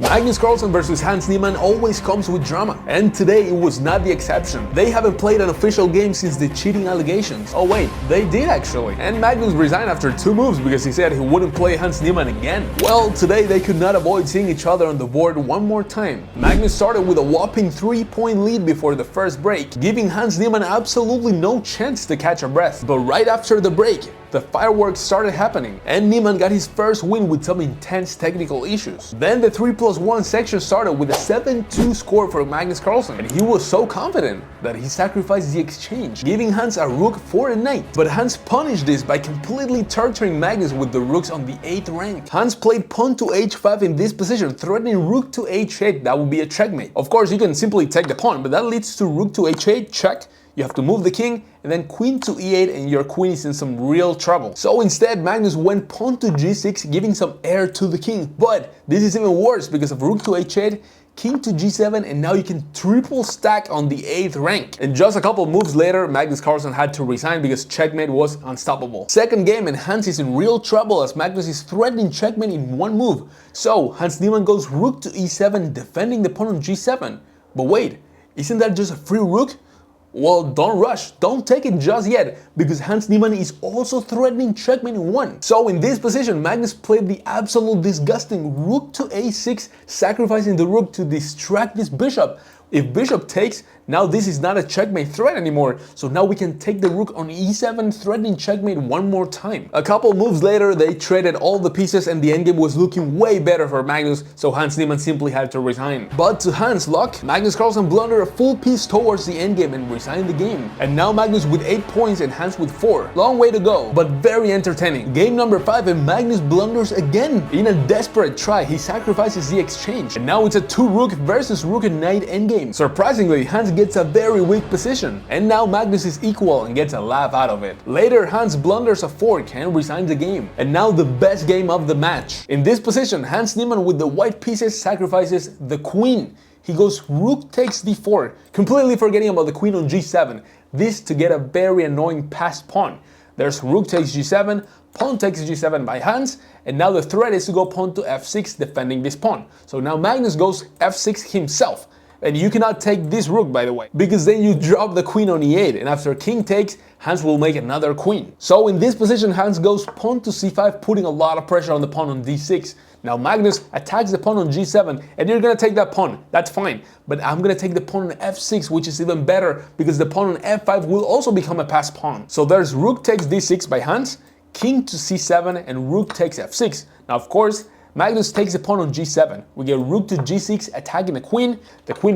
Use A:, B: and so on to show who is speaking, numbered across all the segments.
A: Magnus Carlsen versus Hans Niemann always comes with drama, and today it was not the exception. They haven't played an official game since the cheating allegations. Oh wait, they did actually. And Magnus resigned after 2 moves because he said he wouldn't play Hans Niemann again. Well, today they could not avoid seeing each other on the board one more time. Magnus started with a whopping 3-point lead before the first break, giving Hans Niemann absolutely no chance to catch a breath. But right after the break, the fireworks started happening, and Niemann got his first win with some intense technical issues. Then the 3+1 section started with a 7-2 score for Magnus Carlsen, and he was so confident that he sacrificed the exchange, giving Hans a rook for a knight. But Hans punished this by completely torturing Magnus with the rooks on the 8th rank. Hans played pawn to h5 in this position, threatening rook to h8. That would be a checkmate. Of course, you can simply take the pawn, but that leads to rook to h8, check. You have to move the king, and then queen to e8, and your queen is in some real trouble. So instead, Magnus went pawn to g6, giving some air to the king. But this is even worse because of rook to h8, king to g7, and now you can triple stack on the 8th rank. And just a couple moves later, Magnus Carlsen had to resign because checkmate was unstoppable. Second game, and Hans is in real trouble as Magnus is threatening checkmate in 1 move. So Hans Niemann goes rook to e7, defending the pawn on g7. But wait, isn't that just a free rook? Well, don't rush, don't take it just yet, because Hans Niemann is also threatening checkmate in 1. So in this position, Magnus played the absolute disgusting rook to a6, sacrificing the rook to distract this bishop. If bishop takes, now this is not a checkmate threat anymore, so now we can take the rook on e7, threatening checkmate 1 more time. A couple moves later, they traded all the pieces and the endgame was looking way better for Magnus, so Hans Niemann simply had to resign. But to Hans' luck, Magnus Carlsen blundered a full piece towards the endgame and resigned the game. And now Magnus with 8 points and Hans with 4. Long way to go, but very entertaining. Game number 5 and Magnus blunders again. In a desperate try, he sacrifices the exchange. And now it's a 2 rook versus rook and knight endgame. Surprisingly, Hans gets a very weak position, and now Magnus is equal and gets a laugh out of it. Later, Hans blunders a fork and resigns the game. And now the best game of the match. In this position, Hans Niemann with the white pieces sacrifices the queen. He goes rook takes d4, completely forgetting about the queen on g7. This to get a very annoying passed pawn. There's rook takes g7, pawn takes g7 by Hans, and now the threat is to go pawn to f6 defending this pawn. So now Magnus goes f6 himself. And you cannot take this rook, by the way, because then you drop the queen on e8, and after king takes, Hans will make another queen. So in this position, Hans goes pawn to c5, putting a lot of pressure on the pawn on d6. Now Magnus attacks the pawn on g7, and you're gonna take that pawn, that's fine. But I'm gonna take the pawn on f6, which is even better, because the pawn on f5 will also become a passed pawn. So there's rook takes d6 by Hans, king to c7, and rook takes f6. Now of course, Magnus takes the pawn on g7. We get rook to g6 attacking the queen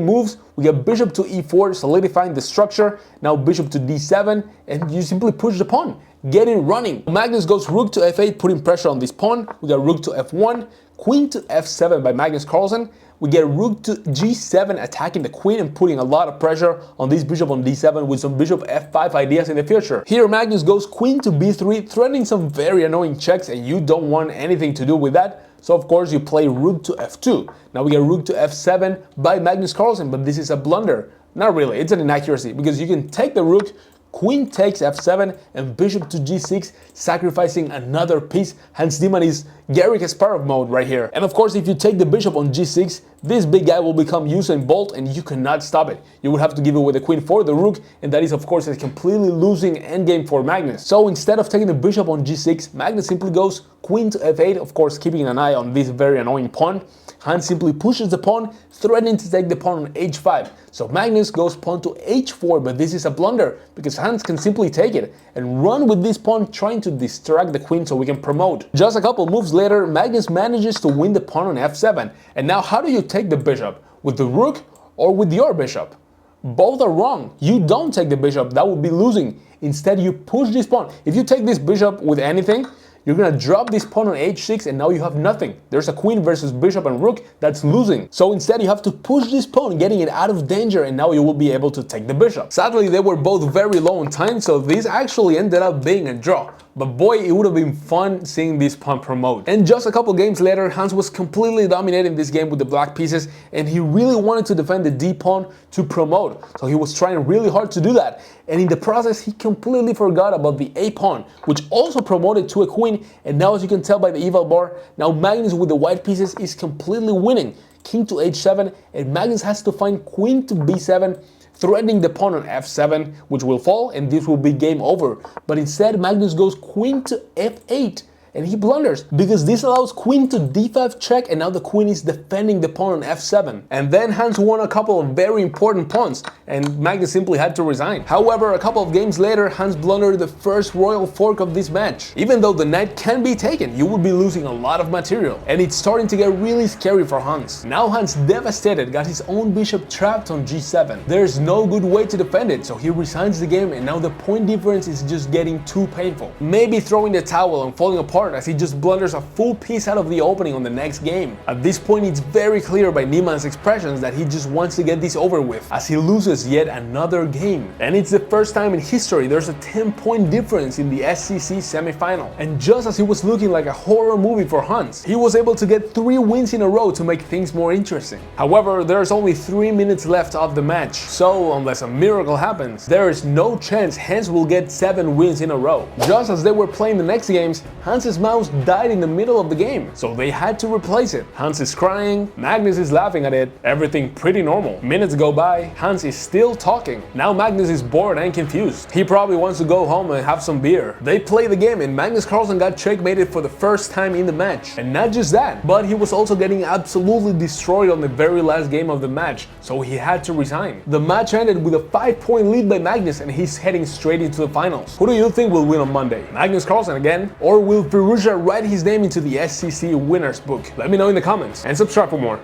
A: moves, we get bishop to e4 solidifying the structure, now bishop to d7, and you simply push the pawn, get it running. Magnus goes rook to f8 putting pressure on this pawn, we got rook to f1, queen to f7 by Magnus Carlsen, we get rook to g7 attacking the queen and putting a lot of pressure on this bishop on d7 with some bishop f5 ideas in the future. Here Magnus goes queen to b3, threatening some very annoying checks, and you don't want anything to do with that. So of course you play rook to f2. Now we get rook to f7 by Magnus Carlsen, but this is a blunder. Not really, it's an inaccuracy, because you can take the rook, queen takes f7, and bishop to g6, sacrificing another piece. Hans Niemann is Garry Kasparov mode right here. And of course, if you take the bishop on g6, this big guy will become Usain Bolt and you cannot stop it. You would have to give away the queen for the rook, and that is of course a completely losing endgame for Magnus. So instead of taking the bishop on g6, Magnus simply goes queen to f8, of course keeping an eye on this very annoying pawn. Hans simply pushes the pawn, threatening to take the pawn on h5. So Magnus goes pawn to h4, but this is a blunder, because Hans can simply take it and run with this pawn, trying to distract the queen so we can promote. Just a couple moves later, Magnus manages to win the pawn on f7. And now how do you take the bishop? With the rook or with your bishop? Both are wrong. You don't take the bishop, that would be losing. Instead, you push this pawn. If you take this bishop with anything, you're gonna drop this pawn on h6 and now you have nothing. There's a queen versus bishop and rook that's losing. So instead you have to push this pawn, getting it out of danger, and now you will be able to take the bishop. Sadly, they were both very low on time, so this actually ended up being a draw. But boy, it would have been fun seeing this pawn promote. And just a couple games later, Hans was completely dominating this game with the black pieces, and he really wanted to defend the d pawn to promote. So he was trying really hard to do that. And in the process, he completely forgot about the a pawn, which also promoted to a queen. And now, as you can tell by the eval bar, now Magnus with the white pieces is completely winning, king to h7, and Magnus has to find queen to b7, threatening the pawn on f7, which will fall, and this will be game over. But instead, Magnus goes queen to f8, and he blunders because this allows queen to d5 check, and now the queen is defending the pawn on f7. And then Hans won a couple of very important pawns, and Magnus simply had to resign. However, a couple of games later, Hans blundered the first royal fork of this match. Even though the knight can be taken, you would be losing a lot of material, and it's starting to get really scary for Hans. Now Hans, devastated, got his own bishop trapped on g7. There's no good way to defend it, so he resigns the game, and now the point difference is just getting too painful. Maybe throwing the towel and falling apart, as he just blunders a full piece out of the opening on the next game. At this point, it's very clear by Niemann's expressions that he just wants to get this over with, as he loses yet another game. And it's the first time in history there's a 10-point difference in the SCC semi-final. And just as it was looking like a horror movie for Hans, he was able to get 3 wins in a row to make things more interesting. However, there's only 3 minutes left of the match, so unless a miracle happens, there is no chance Hans will get 7 wins in a row. Just as they were playing the next games, Hans's mouse died in the middle of the game, so they had to replace it. Hans is crying, Magnus is laughing at it, everything pretty normal. Minutes go by, Hans is still talking. Now Magnus is bored and confused. He probably wants to go home and have some beer. They play the game, and Magnus Carlsen got checkmated for the first time in the match. And not just that, but he was also getting absolutely destroyed on the very last game of the match, so he had to resign. The match ended with a 5-point lead by Magnus, and he's heading straight into the finals. Who do you think will win on Monday? Magnus Carlsen again, or will Firouzja write his name into the SCC winners book? Let me know in the comments, and subscribe for more.